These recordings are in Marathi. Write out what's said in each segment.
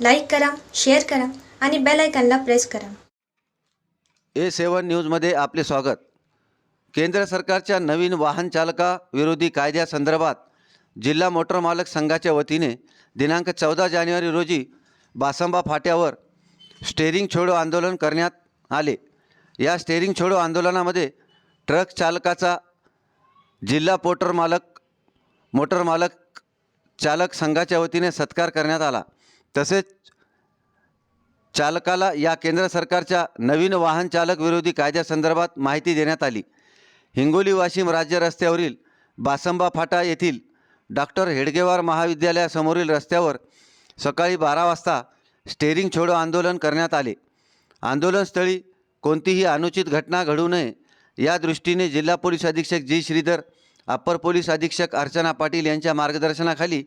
लाईक करा, शेअर करा आणि बेल आयकॉनला प्रेस करा. A7 न्यूजमध्ये आपले स्वागत. केंद्र सरकारच्या नवीन वाहन चालका विरोधी कायद्यासंदर्भात जिल्हा मोटर मालक संघाच्या वतीने दिनांक 14 जानेवारी रोजी बासंबा फाट्यावर स्टेरिंग छोडो आंदोलन करण्यात आले. या स्टेरिंग छोडो आंदोलनामध्ये ट्रक चालकाचा जिल्हा मोटर मालक चालक संघाच्या वतीने सत्कार करण्यात आला. तसेच चालकाला या केंद्र सरकारच्या नवीन वाहन चालक विरोधी कायद्यासंदर्भात माहिती देण्यात आली. हिंगोली वाशिम राज्य रस्त्यावरील बासंबा फाटा येथील डॉक्टर हेडगेवार महाविद्यालयासमोरील रस्त्यावर सकाळी 12 वाजता स्टेरिंग छोडो आंदोलन करण्यात आले. आंदोलनस्थळी कोणतीही अनुचित घटना घडू नये या दृष्टीने जिल्हा पोलीस अधीक्षक जी श्रीधर, अप्पर पोलीस अधीक्षक अर्चना पाटील यांच्या मार्गदर्शनाखाली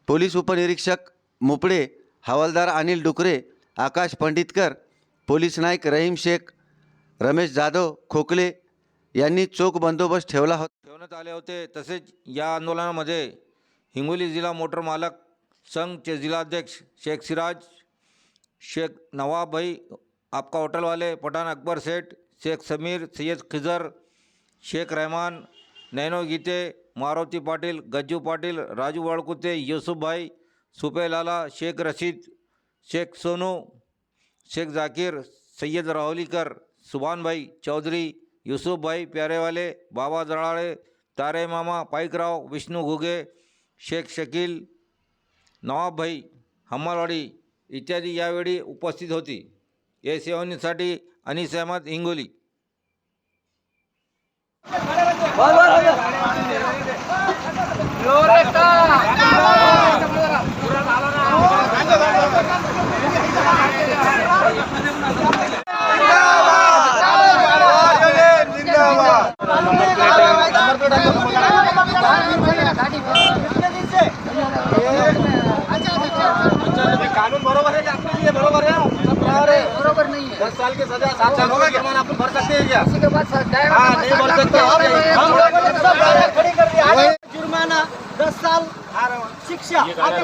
पोलीस उपनिरीक्षक मुपडे, हवालदार अनिल डुकरे, आकाश पंडितकर, पोलीस नाईक रहीम शेख, रमेश जाधव खोकले यांनी चोख बंदोबस्त ठेवण्यात आले होते. तसेच या आंदोलनामध्ये हिंगोली जिल्हा मोटर मालक संघचे जिल्हाध्यक्ष शेख सिराज, शेख नवाब भाई, आपका होटल वाले, पठान अकबर सेठ, शेख समीर, सैयद खिजर, शेख रहमान, नैनो गीते, मारुति पाटिल, गज्जू पाटिल, राजू वड़कुते, यूसुफ भाई, सुपे लाला, शेख रशीद, शेख सोनू, शेख जाकिर, सैयद राहुलीकर, सुभान भाई चौधरी, यूसुफ भाई प्यारेवाले, बाबा जराळे, तारे मामा पाईकराव, विष्णू घुगे, शेख शकील, नवाब भाई हम्मालवाडी इत्यादी यावेळी उपस्थित होती. A7 न्यूजसाठी अनीस अहमद, हिंगोली. कानून बरोबर है कि आपके लिए बरोबर है? बरोबर नहीं है. 10 साल की सजा 7 साल होगा, जुर्माना आप भर सकते हैं क्या? उसी के बाद नहीं भर सकते. खड़ी कर दिया जुर्माना 10 साल शिक्षा. अगर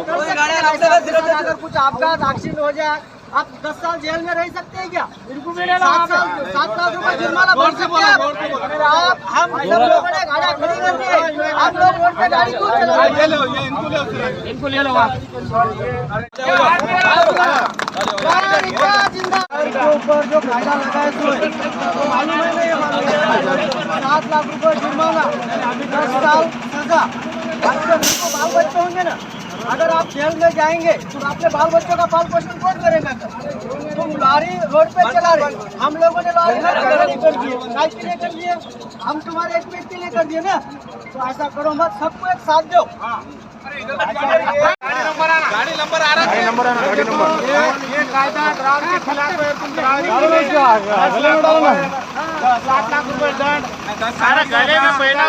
कुछ आपघात एक्सीडेंट हो जाए आप 10 साल जेल में रह सकते हैं क्या? 7 लाख रुपए जुर्माना भर सकते हैं आप. हम सब लोगों ने गाड़ियाँ खड़ी कर दी है, आप लोग रोड पे गाड़ी क्यों चला रहे हैं? इनको ले लो आप. ऊपर जो कायदा लगा है तो मालूम है नहीं, 7 लाख रुपए जुर्माना, 10 साल सजा. आपको बाल बच्चे होंगे ना, अगर आप जेल में जाएंगे तो अपने बाल बच्चों का पाल पोषण कौन करेगा? तुम लॉरी रोड पे चला रहे, हम लोगों ने लॉरी कर दिए, हम तुम्हारे एक व्यक्ति ने कर दिए ना. तो ऐसा करो मत, सबको एक साथ दो. गाड़ी नंबर आ रहा है, ये कायदा ग्राम के खिलाफ है. तुम 7 लाख रुपए दंड, सारा गले में पहना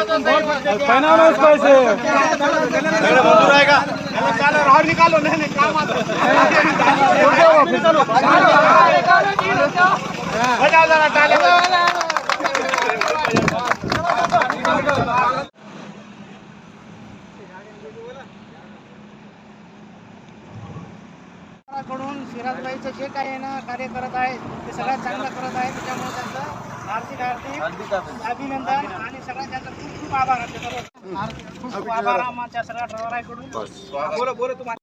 लो इसको ऐसे रहेगा. चलो राहर निकालो. नहीं काम आता बजाओ जरा टाले. कडून सिराजबाईचं जे काही आहे ना कार्य करत आहे ते सगळ्यात चांगलं करत आहे. त्याच्यामुळे त्यांचं हार्दिक अभिनंदन आणि सगळ्यात त्यांचा खूप खूप आभार. खूप आभार आमच्या सगळ्या ड्रायव्हरांकडून. बोला तुम्हाला